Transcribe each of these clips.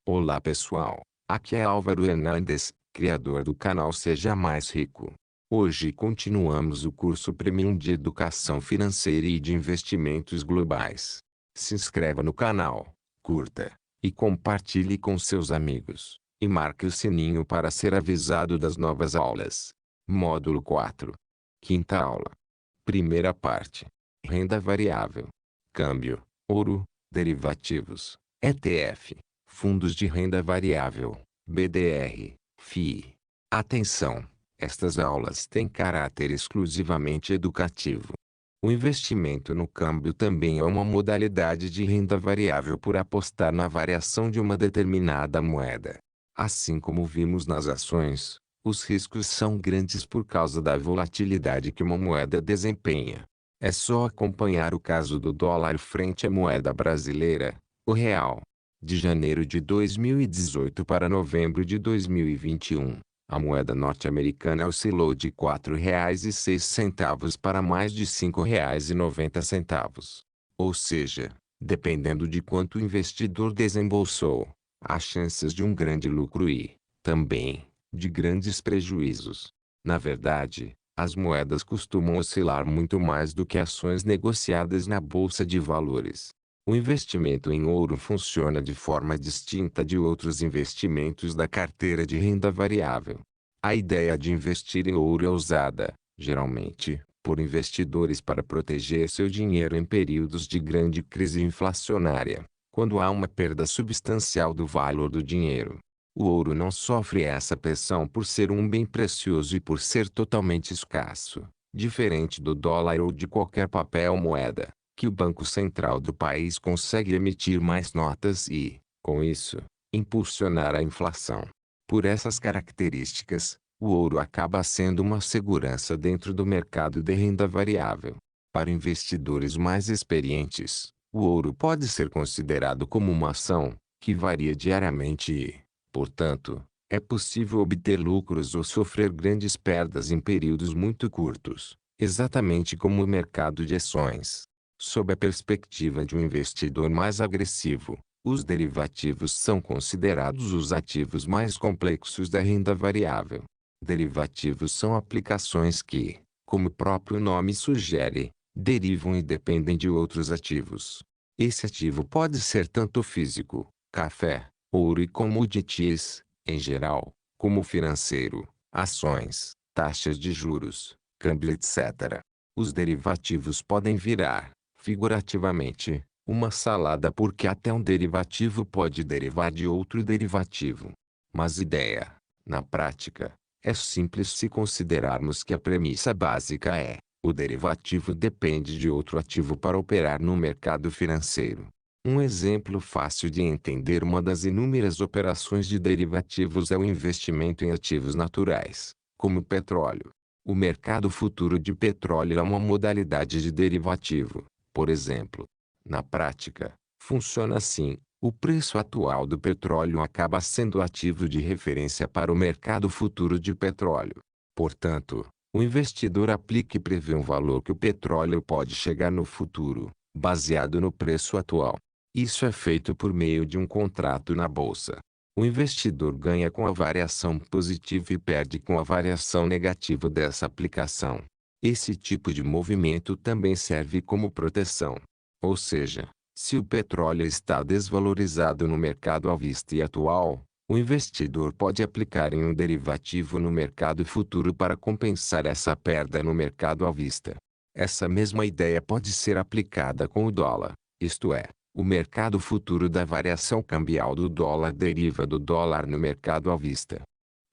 Olá pessoal, aqui é Álvaro Hernandes, criador do canal Seja Mais Rico. Hoje continuamos o curso Premium de Educação Financeira e de Investimentos Globais. Se inscreva no canal, curta e compartilhe com seus amigos, e marque o sininho para ser avisado das novas aulas. Módulo 4. Quinta aula. Primeira parte. Renda variável. Câmbio, ouro, derivativos, ETF. Fundos de renda variável, BDR, FII. Atenção! Estas aulas têm caráter exclusivamente educativo. O investimento no câmbio também é uma modalidade de renda variável por apostar na variação de uma determinada moeda. Assim como vimos nas ações, os riscos são grandes por causa da volatilidade que uma moeda desempenha. É só acompanhar o caso do dólar frente à moeda brasileira, o real. De janeiro de 2018 para novembro de 2021, a moeda norte-americana oscilou de R$ 4,06 para mais de R$ 5,90. Ou seja, dependendo de quanto o investidor desembolsou, há chances de um grande lucro e, também, de grandes prejuízos. Na verdade, as moedas costumam oscilar muito mais do que ações negociadas na bolsa de valores. O investimento em ouro funciona de forma distinta de outros investimentos da carteira de renda variável. A ideia de investir em ouro é usada, geralmente, por investidores para proteger seu dinheiro em períodos de grande crise inflacionária, quando há uma perda substancial do valor do dinheiro. O ouro não sofre essa pressão por ser um bem precioso e por ser totalmente escasso, diferente do dólar ou de qualquer papel moeda, que o Banco Central do país consegue emitir mais notas e, com isso, impulsionar a inflação. Por essas características, o ouro acaba sendo uma segurança dentro do mercado de renda variável. Para investidores mais experientes, o ouro pode ser considerado como uma ação, que varia diariamente e, portanto, é possível obter lucros ou sofrer grandes perdas em períodos muito curtos, exatamente como o mercado de ações. Sob a perspectiva de um investidor mais agressivo, os derivativos são considerados os ativos mais complexos da renda variável. Derivativos são aplicações que, como o próprio nome sugere, derivam e dependem de outros ativos. Esse ativo pode ser tanto físico, café, ouro e commodities, em geral, como financeiro, ações, taxas de juros, câmbio etc. Os derivativos podem virar, figurativamente, uma salada porque até um derivativo pode derivar de outro derivativo. Mas ideia, na prática, é simples se considerarmos que a premissa básica é: o derivativo depende de outro ativo para operar no mercado financeiro. Um exemplo fácil de entender uma das inúmeras operações de derivativos é o investimento em ativos naturais, como petróleo. O mercado futuro de petróleo é uma modalidade de derivativo. Por exemplo, na prática, funciona assim: o preço atual do petróleo acaba sendo o ativo de referência para o mercado futuro de petróleo. Portanto, o investidor aplica e prevê um valor que o petróleo pode chegar no futuro, baseado no preço atual. Isso é feito por meio de um contrato na bolsa. O investidor ganha com a variação positiva e perde com a variação negativa dessa aplicação. Esse tipo de movimento também serve como proteção. Ou seja, se o petróleo está desvalorizado no mercado à vista e atual, o investidor pode aplicar em um derivativo no mercado futuro para compensar essa perda no mercado à vista. Essa mesma ideia pode ser aplicada com o dólar, isto é, o mercado futuro da variação cambial do dólar deriva do dólar no mercado à vista.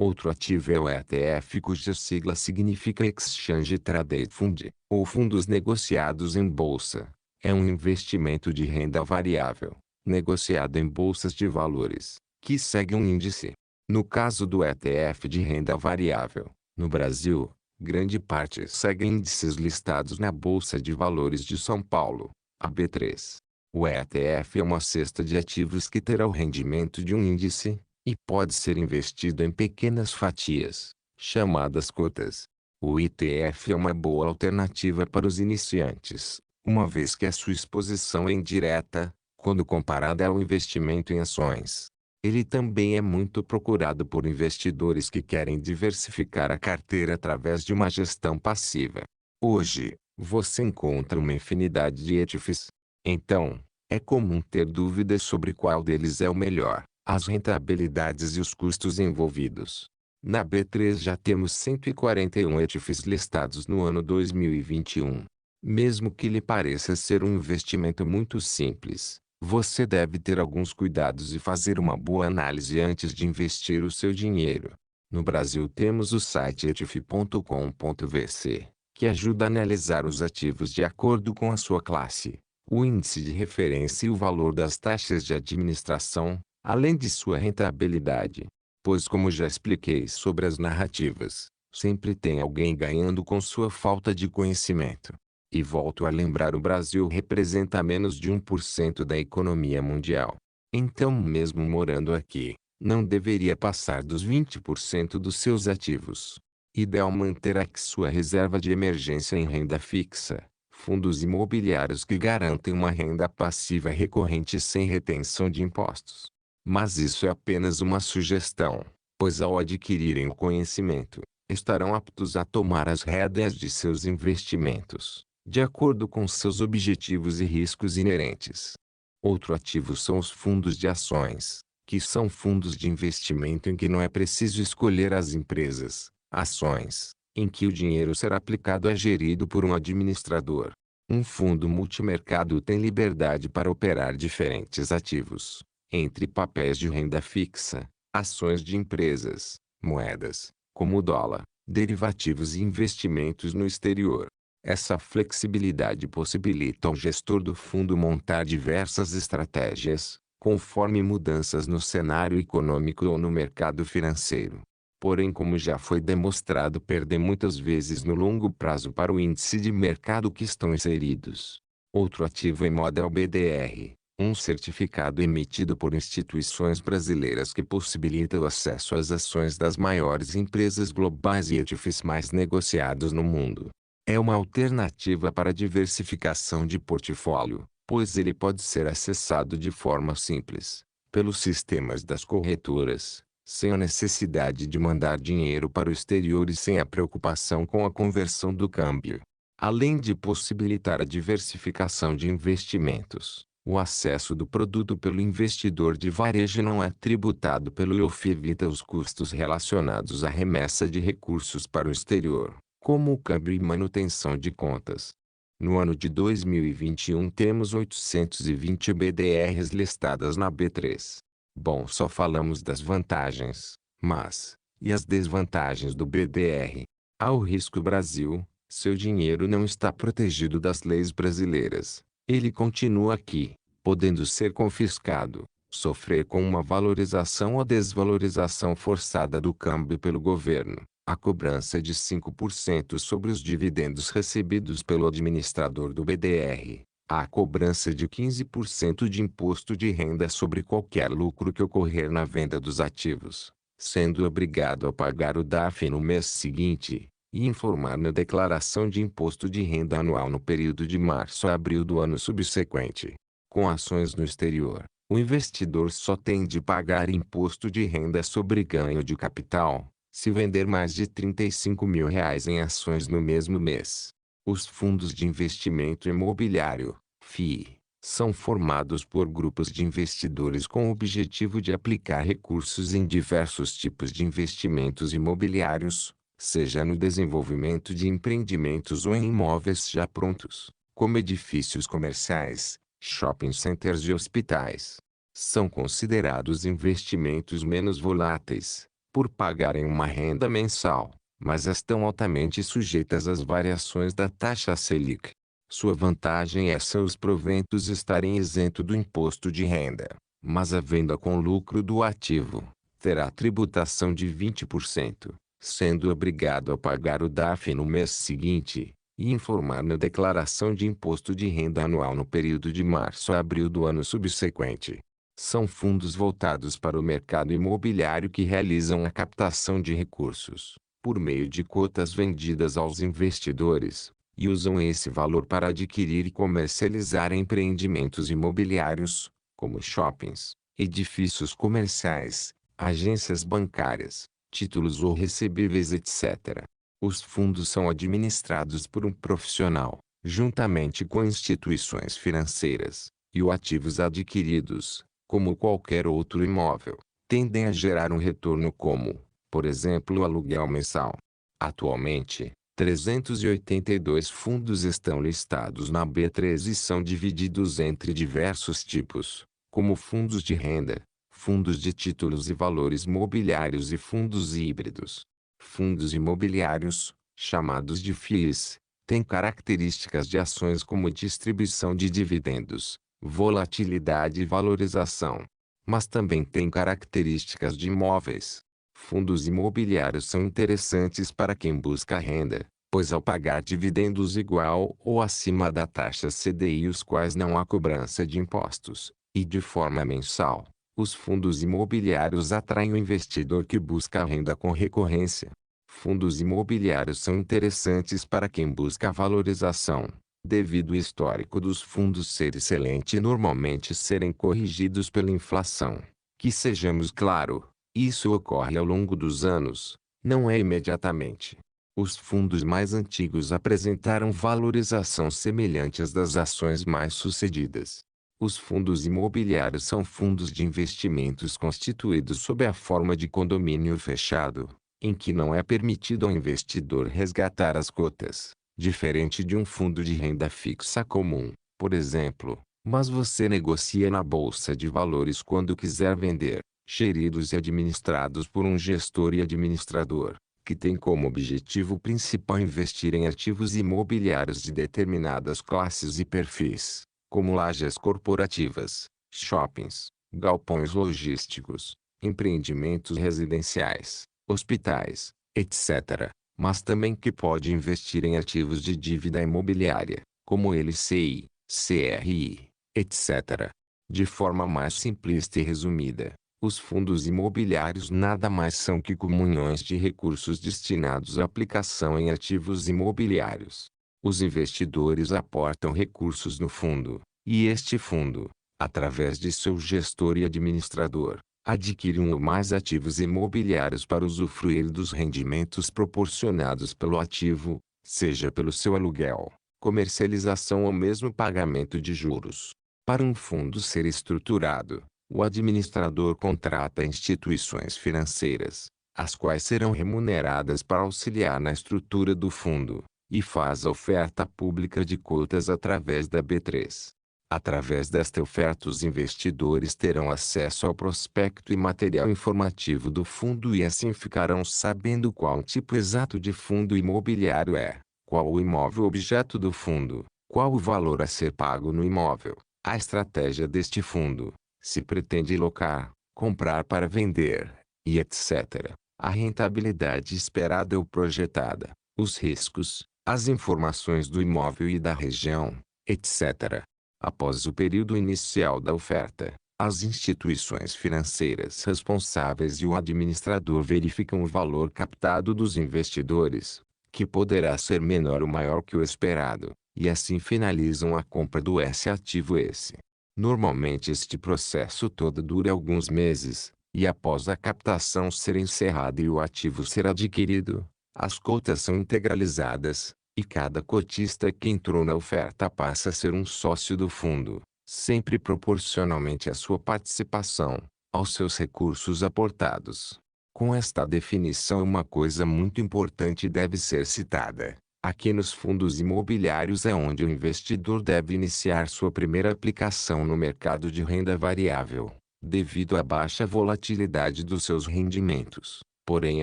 Outro ativo é o ETF, cuja sigla significa Exchange Traded Fund, ou fundos negociados em bolsa. É um investimento de renda variável, negociado em bolsas de valores, que segue um índice. No caso do ETF de renda variável, no Brasil, grande parte segue índices listados na Bolsa de Valores de São Paulo, a B3. O ETF é uma cesta de ativos que terá o rendimento de um índice, e pode ser investido em pequenas fatias, chamadas cotas. O ETF é uma boa alternativa para os iniciantes, uma vez que a sua exposição é indireta, quando comparada ao investimento em ações. Ele também é muito procurado por investidores que querem diversificar a carteira através de uma gestão passiva. Hoje, você encontra uma infinidade de ETFs. Então, é comum ter dúvidas sobre qual deles é o melhor, as rentabilidades e os custos envolvidos. Na B3 já temos 141 ETFs listados no ano 2021. Mesmo que lhe pareça ser um investimento muito simples, você deve ter alguns cuidados e fazer uma boa análise antes de investir o seu dinheiro. No Brasil temos o site etf.com.vc, que ajuda a analisar os ativos de acordo com a sua classe, o índice de referência e o valor das taxas de administração, além de sua rentabilidade. Pois, como já expliquei sobre as narrativas, sempre tem alguém ganhando com sua falta de conhecimento. E volto a lembrar, o Brasil representa menos de 1% da economia mundial. Então, mesmo morando aqui, não deveria passar dos 20% dos seus ativos. Ideal manter aqui sua reserva de emergência em renda fixa, fundos imobiliários que garantem uma renda passiva recorrente sem retenção de impostos. Mas isso é apenas uma sugestão, pois ao adquirirem o conhecimento, estarão aptos a tomar as rédeas de seus investimentos, de acordo com seus objetivos e riscos inerentes. Outro ativo são os fundos de ações, que são fundos de investimento em que não é preciso escolher as empresas, ações, em que o dinheiro será aplicado é gerido por um administrador. Um fundo multimercado tem liberdade para operar diferentes ativos, entre papéis de renda fixa, ações de empresas, moedas, como o dólar, derivativos e investimentos no exterior. Essa flexibilidade possibilita ao gestor do fundo montar diversas estratégias, conforme mudanças no cenário econômico ou no mercado financeiro. Porém, como já foi demonstrado, perdem muitas vezes no longo prazo para o índice de mercado que estão inseridos. Outro ativo em moda é o BDR, um certificado emitido por instituições brasileiras que possibilita o acesso às ações das maiores empresas globais e ETFs mais negociados no mundo. É uma alternativa para diversificação de portfólio, pois ele pode ser acessado de forma simples, pelos sistemas das corretoras, sem a necessidade de mandar dinheiro para o exterior e sem a preocupação com a conversão do câmbio. Além de possibilitar a diversificação de investimentos, o acesso do produto pelo investidor de varejo não é tributado pelo IOF e evita os custos relacionados à remessa de recursos para o exterior, como o câmbio e manutenção de contas. No ano de 2021 temos 820 BDRs listadas na B3. Bom, só falamos das vantagens, mas, e as desvantagens do BDR? Há o risco Brasil, seu dinheiro não está protegido das leis brasileiras. Ele continua aqui, podendo ser confiscado, sofrer com uma valorização ou desvalorização forçada do câmbio pelo governo, a cobrança de 5% sobre os dividendos recebidos pelo administrador do BDR, a cobrança de 15% de imposto de renda sobre qualquer lucro que ocorrer na venda dos ativos, sendo obrigado a pagar o DARF no mês seguinte, e informar na declaração de imposto de renda anual no período de março a abril do ano subsequente. Com ações no exterior, o investidor só tem de pagar imposto de renda sobre ganho de capital, se vender mais de R$ 35.000 em ações no mesmo mês. Os fundos de investimento imobiliário, FII, são formados por grupos de investidores com o objetivo de aplicar recursos em diversos tipos de investimentos imobiliários, seja no desenvolvimento de empreendimentos ou em imóveis já prontos, como edifícios comerciais, shopping centers e hospitais. São considerados investimentos menos voláteis, por pagarem uma renda mensal, mas estão altamente sujeitas às variações da taxa Selic. Sua vantagem é seus proventos estarem isentos do imposto de renda, mas a venda com lucro do ativo terá tributação de 20%. Sendo obrigado a pagar o DARF no mês seguinte, e informar na declaração de imposto de renda anual no período de março a abril do ano subsequente. São fundos voltados para o mercado imobiliário que realizam a captação de recursos, por meio de cotas vendidas aos investidores, e usam esse valor para adquirir e comercializar empreendimentos imobiliários, como shoppings, edifícios comerciais, agências bancárias, títulos ou recebíveis, etc. Os fundos são administrados por um profissional, juntamente com instituições financeiras, e os ativos adquiridos, como qualquer outro imóvel, tendem a gerar um retorno como, por exemplo, o aluguel mensal. Atualmente, 382 fundos estão listados na B3 e são divididos entre diversos tipos, como fundos de renda, fundos de títulos e valores mobiliários e fundos híbridos. Fundos imobiliários, chamados de FIIs, têm características de ações como distribuição de dividendos, volatilidade e valorização. Mas também têm características de imóveis. Fundos imobiliários são interessantes para quem busca renda, pois ao pagar dividendos igual ou acima da taxa CDI, os quais não há cobrança de impostos, e de forma mensal, os fundos imobiliários atraem o investidor que busca renda com recorrência. Fundos imobiliários são interessantes para quem busca valorização, devido ao histórico dos fundos ser excelente e normalmente serem corrigidos pela inflação. Que sejamos claros, isso ocorre ao longo dos anos, não é imediatamente. Os fundos mais antigos apresentaram valorização semelhante às das ações mais sucedidas. Os fundos imobiliários são fundos de investimentos constituídos sob a forma de condomínio fechado, em que não é permitido ao investidor resgatar as cotas, diferente de um fundo de renda fixa comum, por exemplo, mas você negocia na bolsa de valores quando quiser vender, geridos e administrados por um gestor e administrador, que tem como objetivo principal investir em ativos imobiliários de determinadas classes e perfis, como lajes corporativas, shoppings, galpões logísticos, empreendimentos residenciais, hospitais, etc., mas também que pode investir em ativos de dívida imobiliária, como LCI, CRI, etc. De forma mais simplista e resumida, os fundos imobiliários nada mais são que comunhões de recursos destinados à aplicação em ativos imobiliários. Os investidores aportam recursos no fundo, e este fundo, através de seu gestor e administrador, adquire um ou mais ativos imobiliários para usufruir dos rendimentos proporcionados pelo ativo, seja pelo seu aluguel, comercialização ou mesmo pagamento de juros. Para um fundo ser estruturado, o administrador contrata instituições financeiras, as quais serão remuneradas para auxiliar na estrutura do fundo, e faz a oferta pública de cotas através da B3. Através desta oferta, os investidores terão acesso ao prospecto e material informativo do fundo e assim ficarão sabendo qual tipo exato de fundo imobiliário é, qual o imóvel objeto do fundo, qual o valor a ser pago no imóvel, a estratégia deste fundo, se pretende locar, comprar para vender, e etc. A rentabilidade esperada ou projetada, os riscos, as informações do imóvel e da região, etc. Após o período inicial da oferta, as instituições financeiras responsáveis e o administrador verificam o valor captado dos investidores, que poderá ser menor ou maior que o esperado, e assim finalizam a compra do ativo S. Normalmente este processo todo dura alguns meses, e após a captação ser encerrada e o ativo ser adquirido, as cotas são integralizadas, e cada cotista que entrou na oferta passa a ser um sócio do fundo, sempre proporcionalmente à sua participação, aos seus recursos aportados. Com esta definição, uma coisa muito importante deve ser citada. Aqui nos fundos imobiliários é onde o investidor deve iniciar sua primeira aplicação no mercado de renda variável, devido à baixa volatilidade dos seus rendimentos. Porém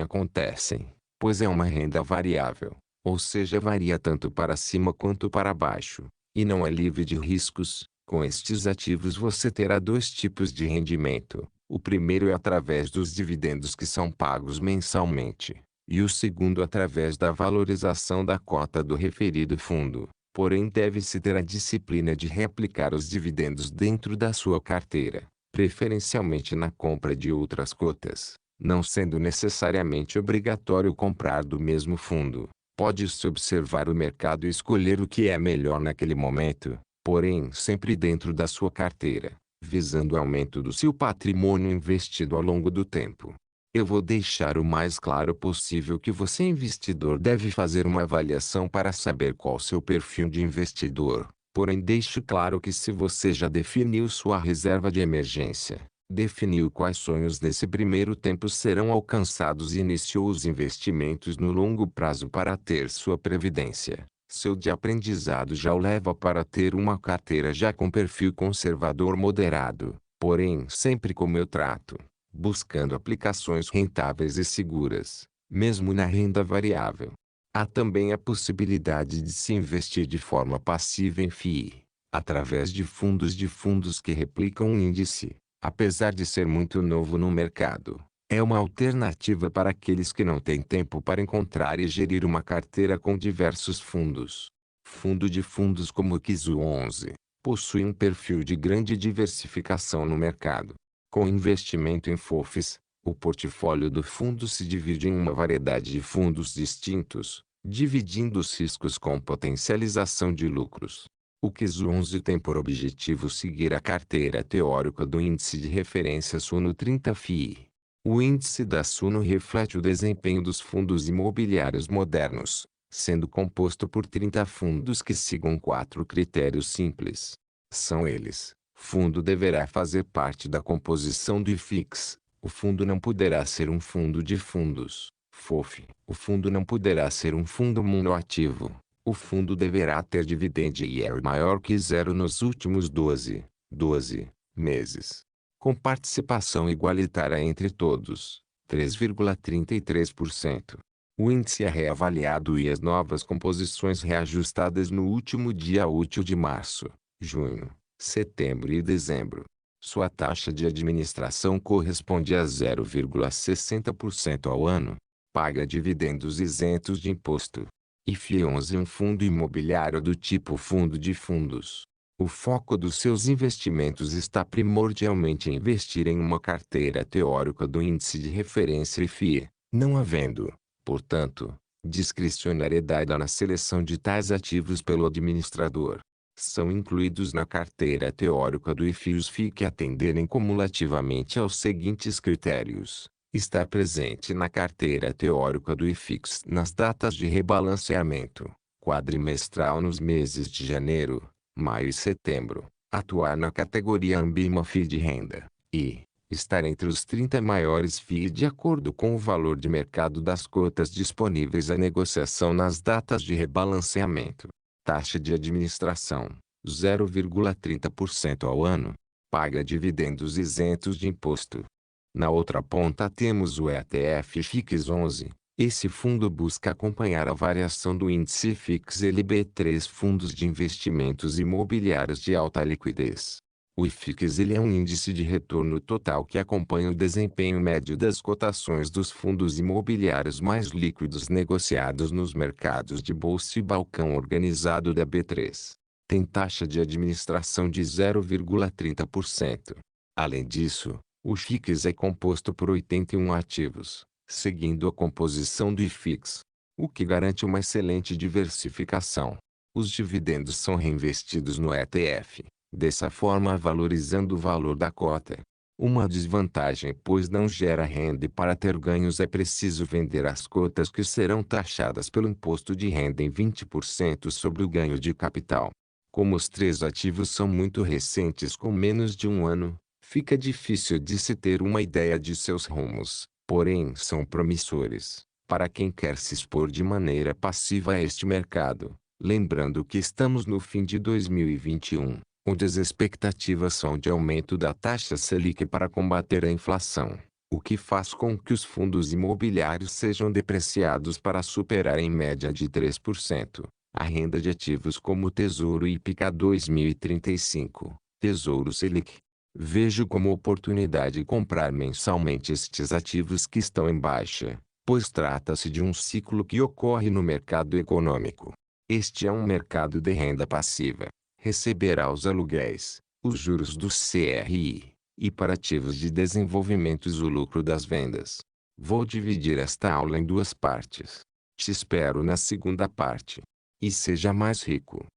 acontecem, pois é uma renda variável, ou seja, varia tanto para cima quanto para baixo, e não é livre de riscos. Com estes ativos você terá dois tipos de rendimento. O primeiro é através dos dividendos que são pagos mensalmente, e o segundo através da valorização da cota do referido fundo. Porém deve-se ter a disciplina de reaplicar os dividendos dentro da sua carteira, preferencialmente na compra de outras cotas, não sendo necessariamente obrigatório comprar do mesmo fundo. Pode-se observar o mercado e escolher o que é melhor naquele momento, porém sempre dentro da sua carteira. visando o aumento do seu patrimônio investido ao longo do tempo. Eu vou deixar o mais claro possível que você, investidor, deve fazer uma avaliação para saber qual seu perfil de investidor. Porém, deixo claro que se você já definiu sua reserva de emergência, definiu quais sonhos nesse primeiro tempo serão alcançados e iniciou os investimentos no longo prazo para ter sua previdência, seu de aprendizado já o leva para ter uma carteira já com perfil conservador moderado, porém sempre como eu trato, buscando aplicações rentáveis e seguras, mesmo na renda variável. Há também a possibilidade de se investir de forma passiva em FII, através de fundos que replicam um índice, apesar de ser muito novo no mercado. É uma alternativa para aqueles que não têm tempo para encontrar e gerir uma carteira com diversos fundos. Fundo de fundos como o Kizu 11 possui um perfil de grande diversificação no mercado. Com investimento em FOFs, o portfólio do fundo se divide em uma variedade de fundos distintos, dividindo os riscos com potencialização de lucros. O Kizu 11 tem por objetivo seguir a carteira teórica do índice de referência Suno 30 FII. O índice da Suno reflete o desempenho dos fundos imobiliários modernos, sendo composto por 30 fundos que sigam 4 critérios simples. São eles: fundo deverá fazer parte da composição do IFIX. O fundo não poderá ser um fundo de fundos, FOF. O fundo não poderá ser um fundo monoativo. O fundo deverá ter dividend yield maior que zero nos últimos 12 meses. Com participação igualitária entre todos, 3,33%. O índice é reavaliado e as novas composições reajustadas no último dia útil de março, junho, setembro e dezembro. Sua taxa de administração corresponde a 0,60% ao ano. Paga dividendos isentos de imposto. IFI 11 é um fundo imobiliário do tipo fundo de fundos. O foco dos seus investimentos está primordialmente em investir em uma carteira teórica do índice de referência IFI, não havendo, portanto, discricionariedade na seleção de tais ativos pelo administrador. São incluídos na carteira teórica do IFI os FII que atenderem cumulativamente aos seguintes critérios: estar presente na carteira teórica do IFIX nas datas de rebalanceamento, quadrimestral nos meses de janeiro, maio e setembro, atuar na categoria Ambima FII de renda, e estar entre os 30 maiores FII de acordo com o valor de mercado das cotas disponíveis à negociação nas datas de rebalanceamento. Taxa de administração, 0,30% ao ano. Paga dividendos isentos de imposto. Na outra ponta temos o ETF FIX 11. Esse fundo busca acompanhar a variação do índice FIX LB3 fundos de investimentos imobiliários de alta liquidez. O IFIX é um índice de retorno total que acompanha o desempenho médio das cotações dos fundos imobiliários mais líquidos negociados nos mercados de bolsa e balcão organizado da B3. Tem taxa de administração de 0,30%. Além disso, o FIX é composto por 81 ativos, seguindo a composição do IFIX, o que garante uma excelente diversificação. Os dividendos são reinvestidos no ETF, dessa forma valorizando o valor da cota. Uma desvantagem, pois não gera renda, e para ter ganhos é preciso vender as cotas que serão taxadas pelo imposto de renda em 20% sobre o ganho de capital. Como os 3 ativos são muito recentes, com menos de um ano, fica difícil de se ter uma ideia de seus rumos, porém são promissores, para quem quer se expor de maneira passiva a este mercado. Lembrando que estamos no fim de 2021, onde as expectativas são de aumento da taxa Selic para combater a inflação, o que faz com que os fundos imobiliários sejam depreciados para superar em média de 3% a renda de ativos como o Tesouro IPCA 2035, Tesouro Selic. Vejo como oportunidade comprar mensalmente estes ativos que estão em baixa, pois trata-se de um ciclo que ocorre no mercado econômico. Este é um mercado de renda passiva. Receberá os aluguéis, os juros do CRI, e para ativos de desenvolvimento o lucro das vendas. Vou dividir esta aula em 2 partes. Te espero na segunda parte. E seja mais rico.